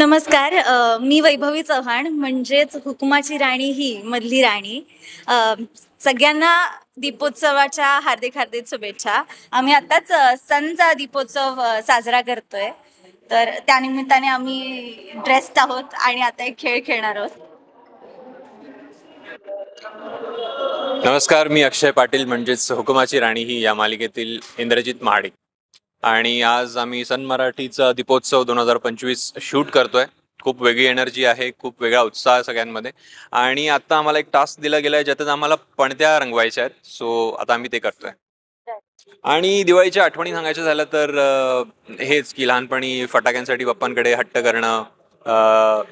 नमस्कार. मी वैभवी चव्हाण म्हणजेच हुकुमाची राणी ही मधली राणी. सगळ्यांना दीपोत्सवाच्या हार्दिक हार्दिक शुभेच्छा. आम्ही आत्ताच सणचा दीपोत्सव साजरा करतोय, तर त्यानिमित्ताने आम्ही ड्रेस्ड आहोत आणि आता एक खेळ खेळणार आहोत. नमस्कार, मी अक्षय पाटील म्हणजेच हुकुमाची राणी ही या मालिकेतील इंद्रजित महाडिक. आणि आज आम्ही सन मराठीचा दीपोत्सव 2025 शूट करतोय. खूप वेगळी एनर्जी आहे, खूप वेगळा उत्साह सगळ्यांमध्ये. आणि आता आम्हाला एक टास्क दिला गेला आहे ज्यातच आम्हाला पणत्या रंगवायच्या आहेत. सो आता आम्ही ते करतोय. आणि दिवाळीच्या आठवणी सांगायच्या झालं तर हेच की लहानपणी फटाक्यांसाठी पप्पांकडे हट्ट करणं,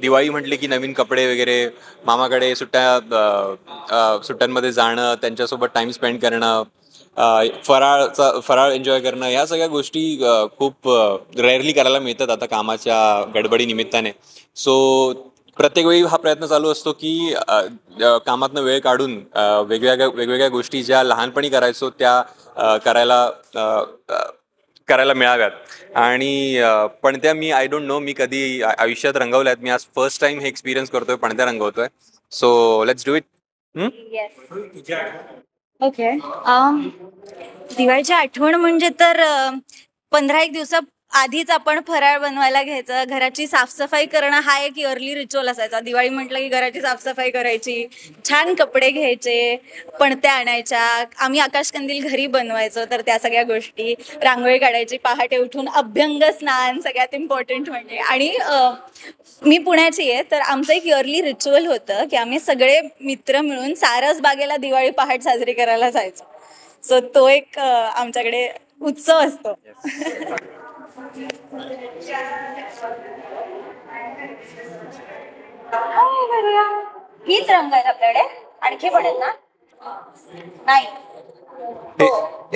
दिवाळी म्हटली की नवीन कपडे वगैरे, मामाकडे सुट्ट्यांमध्ये जाणं, त्यांच्यासोबत टाइम स्पेंड करणं, फराळ एन्जॉय करणं, ह्या सगळ्या गोष्टी खूप रेअरली करायला मिळतात आता कामाच्या गडबडी निमित्ताने. सो प्रत्येक वेळी हा प्रयत्न चालू असतो की कामातनं वेळ काढून वेगवेगळ्या गोष्टी ज्या लहानपणी करायचो त्या करायला मिळाव्यात. आणि पणत्या आय डोंट नो मी कधी आयुष्यात रंगवल्यात. मी आज फर्स्ट टाइम हे एक्सपिरियन्स करतोय, पणत्या रंगवतोय. So let's do it. Okay. दिवाळीची आठवण म्हणजे तर 15-1 दिवसा आधीच आपण फराळ बनवायला घ्यायचं, घराची साफसफाई करणं हा एक इयरली रिच्युअल असायचा. दिवाळी म्हटलं की घराची साफसफाई करायची, छान कपडे घ्यायचे, पणत्या आणायच्या, आम्ही आकाशकंदील घरी बनवायचो, तर त्या सगळ्या गोष्टी, रांगोळी काढायची, पहाटे उठून अभ्यंग स्नान सगळ्यात इम्पॉर्टंट म्हणजे. आणि मी पुण्याची आहे, तर आमचं एक इयरली रिच्युअल होतं की आम्ही सगळे मित्र मिळून सारसबागेला दिवाळी पहाट साजरी करायला जायचो. सो तो एक आमच्याकडे उत्सव असतो. हीच रंग आहेत आपल्याकडे, आणखी पण आहेत ना? नाही,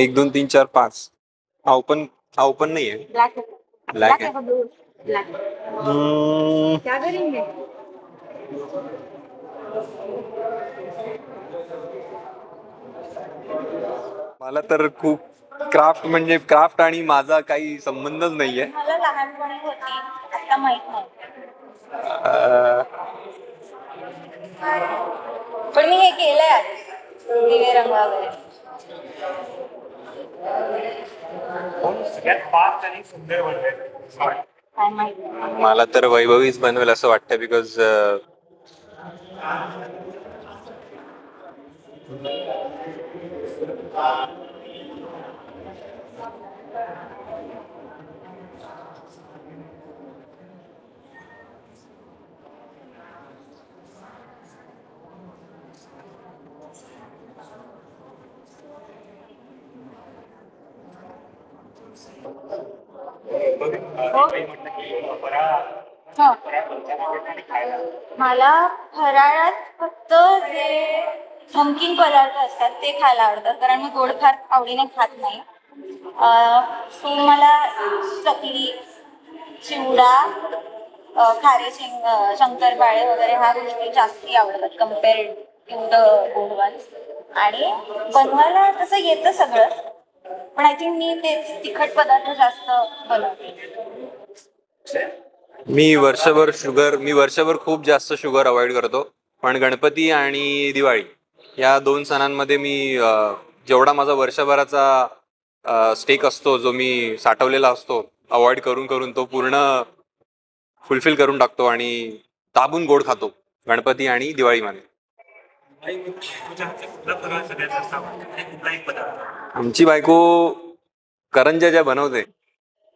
1 2 3 4 5. हा ओपन नाहीये. ब्लॅक ब्लॅक आहे. ब्लॅक. क्या करेंगे? मला तर खूप क्राफ्ट आणि माझा काही संबंधच नाहीये. मला लहानपणी होती, आता माहित नाही. पण मी हे केलंय आधी, दिवे रंग वगैरे. काय माहिती. मला तर वैभवीच बनवेल असं वाटतं, बिकॉज मला फराळात फक्त जे नमकीन पदार्थ असतात ते खायला आवडतात, कारण मी गोड फार आवडीने खात नाही. सो मला चकली, चिवडा, खारे शंकरपाळे वगैरे ह्या गोष्टी जास्ती आवडतात कम्पेअर्ड टू द गोड वन्स. आणि बनवायला तसं येतं सगळं, पण आय थिंक मी तेच तिखट पदार्थ जास्त बनवते. मी वर्षभर खूप जास्त शुगर अवॉइड करतो. पण गणपती आणि दिवाळी या 2 सणांमध्ये मी जेवढा माझा वर्षभराचा स्टेक असतो, जो मी साठवलेला असतो, अवॉइड करून करून तो पूर्ण फुलफिल करून टाकतो आणि दाबून गोड खातो गणपती आणि दिवाळीमध्ये. आमची बायको करंज्या ज्या बनवते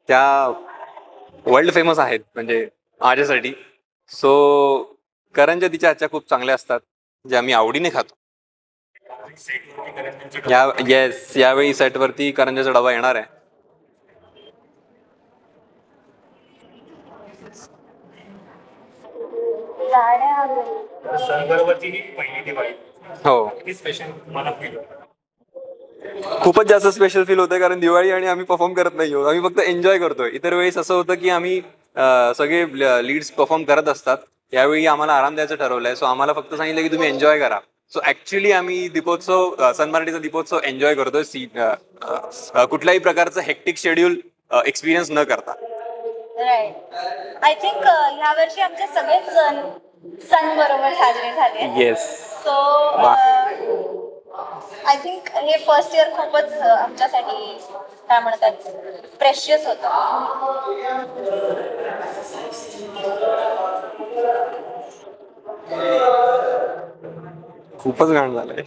त्या वर्ल्ड फेमस आहेत म्हणजे माझ्यासाठी. सो करंज्या तिच्या हातच्या खूप चांगल्या असतात, ज्या मी आवडीने खातो. यावेळी सेटवरती करंज्याचा डबा येणार आहे. हो, खूपच जास्त स्पेशल फील होतं, कारण दिवाळी आणि आम्ही परफॉर्म करत नाही आहोत, आम्ही फक्त एन्जॉय करतोय. इतर वेळेस असं होतं की आम्ही सगळे लीड्स परफॉर्म करत असतात. यावेळी आम्हाला आराम द्यायचं ठरवलंय. सो आम्हाला फक्त सांगितलं की तुम्ही एन्जॉय करा. सो ऍक्च्युली आम्ही सन मराठीचा दीपोत्सव एन्जॉय करतोय, कुठल्याही प्रकारचं हेक्टिक शेड्यूल एक्सपिरियन्स न करता. राईट. आय थिंक ह्या वर्षी आमचे सगळेच सण बरोबर साजरे झाले. येस. सो आय थिंक हे फर्स्ट इयर खूपच आमच्यासाठी काय म्हणतात प्रेशियस होतं. खूपच घाण झालंय.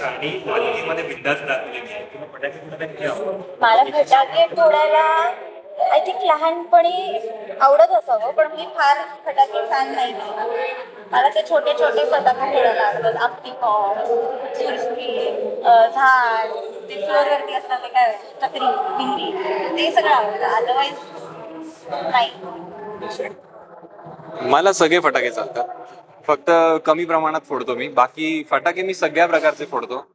आणि क्वालिटीमध्ये बिंदास दाखवलेली आहे. तुला फटाके कुठे किती आवडतात? मला फटाके फोडायला आय थिंक लहानपणी आवडत असावं, पण मी फार फटाके फॅन नाही. मला ते छोटे छोटे फटाके फोडायला आवडतात. आपटी बॉम्ब, सुरसुरी, झाड, ते फ्लोअरवरती असतात ते काय चक्री भिंगरी, ते सगळं आवडतं. अदरवाईज नाही. मला सगळे फटाके चालतात, फक्त कमी प्रमाणात फोडतो मी. बाकी फटाके मी सगळ्या प्रकारचे फोडतो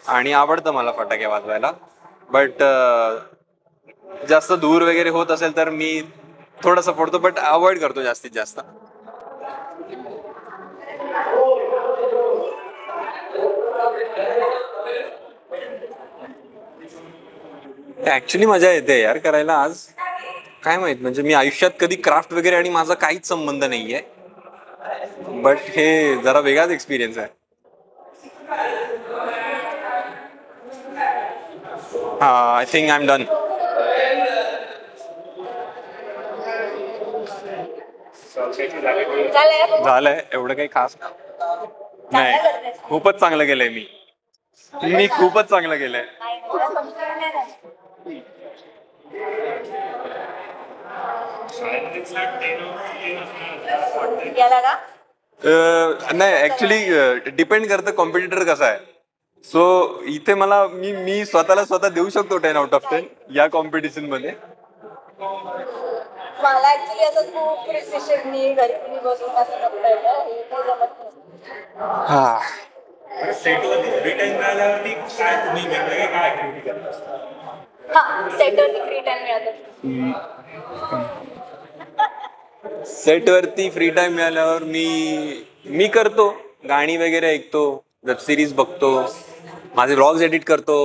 आणि आवडतं मला फटाके वाजवायला. बट जास्त दूर वगैरे होत असेल तर मी थोडंसं फोडतो, बट अवॉइड करतो जास्तीत जास्त. ऍक्च्युली मजा येते यार करायला. आज काय माहित, म्हणजे मी आयुष्यात कधी क्राफ्ट वगैरे आणि माझा काहीच संबंध नाहीये, बट हे जरा वेगळाच एक्सपिरियन्स आहे. I think I am done. झालंय, एवढं काही खास नाही. खूपच चांगलं केलंय मी खूपच चांगलं केलंय. नाही, ऍक्च्युली डिपेंड करतं कॉम्पिटिटर कसा आहे. सो इथे मला मी स्वतःला स्वतः देऊ शकतो 10/10 या कॉम्पिटिशन मध्ये. मला ऍक्च्युली असं खूप प्रिसिशननी घरी बसून असं करता येतं. हा, सेटवरती फ्री टाइम मिळाल्यावरती काय तुम्ही वेगवेगळे काय ऍक्टिव्हिटी करत असता? हा, सेटवरती फ्री टाइम मिळालं. सेटवरती फ्री टाइम मिळाल्यावर मी करतो, गाणी वगैरे ऐकतो, वेब सिरीज बघतो, माझे व्लॉग्स एडिट करतो.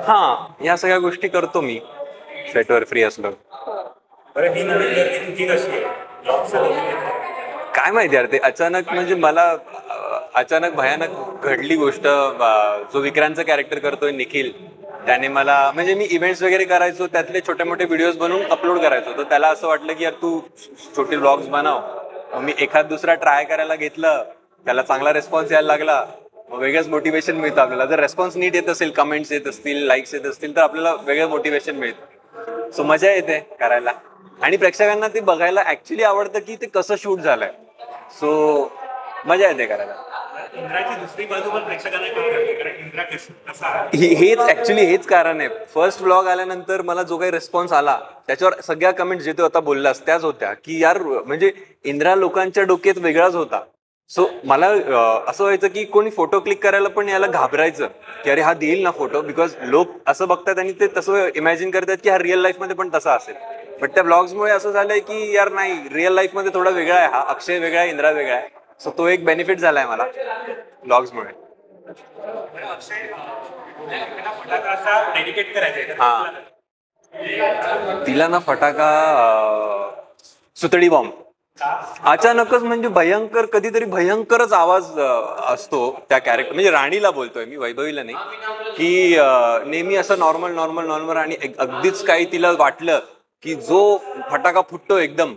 हा, या सगळ्या गोष्टी करतो मी सेटवर फ्री असलो. बरं, ही नवीन गर्दी तुझी कशी आहे? ब्लॉग चालवली काय माहिती यार, ते अचानक म्हणजे मला अचानक भयानक घडली गोष्ट. जो विक्रांतचं कॅरेक्टर करतोय निखिल, त्याने मला, म्हणजे मी इव्हेंट्स वगैरे करायचो, त्यातले छोटे मोठे व्हिडिओज बनवून अपलोड करायचो. तर त्याला असं वाटलं की यार तू छोटे व्लॉग्स बनव. मी एखाद दुसरा ट्राय करायला घेतलं, त्याला चांगला रिस्पॉन्स यायला लागला, मग वेगळंच मोटिवेशन मिळतं आपल्याला. जर रेस्पॉन्स नीट येत असेल, कमेंट्स येत असतील, लाईक्स येत असतील, तर आपल्याला वेगळं मोटिवेशन मिळतं. सो मजा येते करायला, आणि प्रेक्षकांना ते बघायला ऍक्च्युली आवडतं की ते कसं शूट झालंय. सो मजा येते करायला. इंद्राची दुसरी बाजू पण प्रेक्षकांना काय करते? कारण इंद्रा कसा आहे? हेच कारण आहे. फर्स्ट व्लॉग आल्यानंतर मला जो काही रिस्पॉन्स आला, त्याच्यावर सगळ्या कमेंट्स जे तू आता बोललास त्याच होत्या की यार, म्हणजे इंद्रा लोकांच्या डोक्यात वेगळाच होता. सो मला असं व्हायचं की कोणी फोटो क्लिक करायला पण याला घाबरायचं की अरे हा देईल ना फोटो, बिकॉज लोक असं बघतात आणि ते तसं इमॅजिन करतात की हा रिअल लाईफ मध्ये पण तसा असेल. बट त्या ब्लॉग्समुळे असं झालंय की यार नाही, रिअल लाईफ मध्ये थोडा वेगळा आहे हा. अक्षय वेगळा आहे, इंद्रा वेगळा आहे. सो तो एक बेनिफिट झालाय मला ब्लॉग्समुळे. फटाका असा डेडिकेट करायचा हा, तिला ना फटाका सुतळी बॉम्ब. अचानकच म्हणजे भयंकर, कधीतरी भयंकरच आवाज असतो त्या कॅरेक्टर, म्हणजे राणीला बोलतोय मी, वैभवीला नाही. की नेहमी असं नॉर्मल नॉर्मल नॉर्मल, आणि अगदीच काही तिला वाटलं की जो फटाका फुटतो एकदम.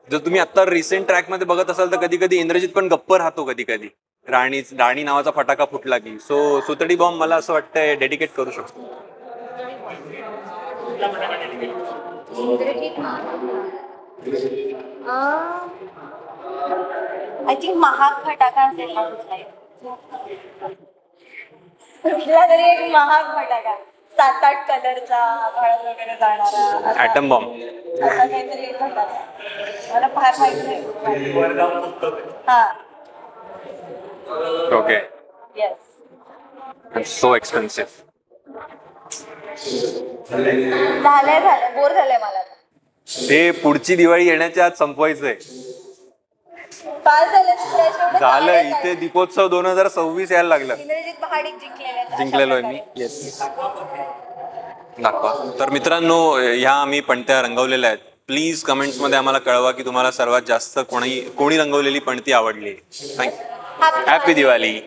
जर तुम्ही आता रिसेंट ट्रॅक मध्ये बघत असाल तर कधी कधी इंद्रजित पण गप्प राहतो कधी कधी, राणी नावाचा फटाका फुटला की. सो सुतळी बॉम्ब मला असं वाटतंय डेडिकेट करू शकतो. आय थिंक महाग फटाका असेल ना कुठला तरी एक महाग फटाका, 7-8 कलरचा, आभाळात वगैरे जाणारा, ऍटम बॉम्ब. असा काहीतरी एक फटाका. मला फार माहिती नाही. वर जाऊन फुटतो. हा, ओके. येस. So expensive. झालंय बोर झालंय मला. ते पुढची दिवाळी येण्याच्या आत संपवायचंय. काय झालं? झालं, इथे दीपोत्सव 2026 यायला लागलं. इंद्रजित महाडिक जिंकलेलो आहे मी. येस. दाखवा. तर मित्रांनो, ह्या आम्ही पणत्या रंगवलेल्या आहेत. प्लीज कमेंट्समध्ये आम्हाला कळवा की तुम्हाला सर्वात जास्त कोणी रंगवलेली पणती आवडली. थँक्यू. हॅपी दिवाळी.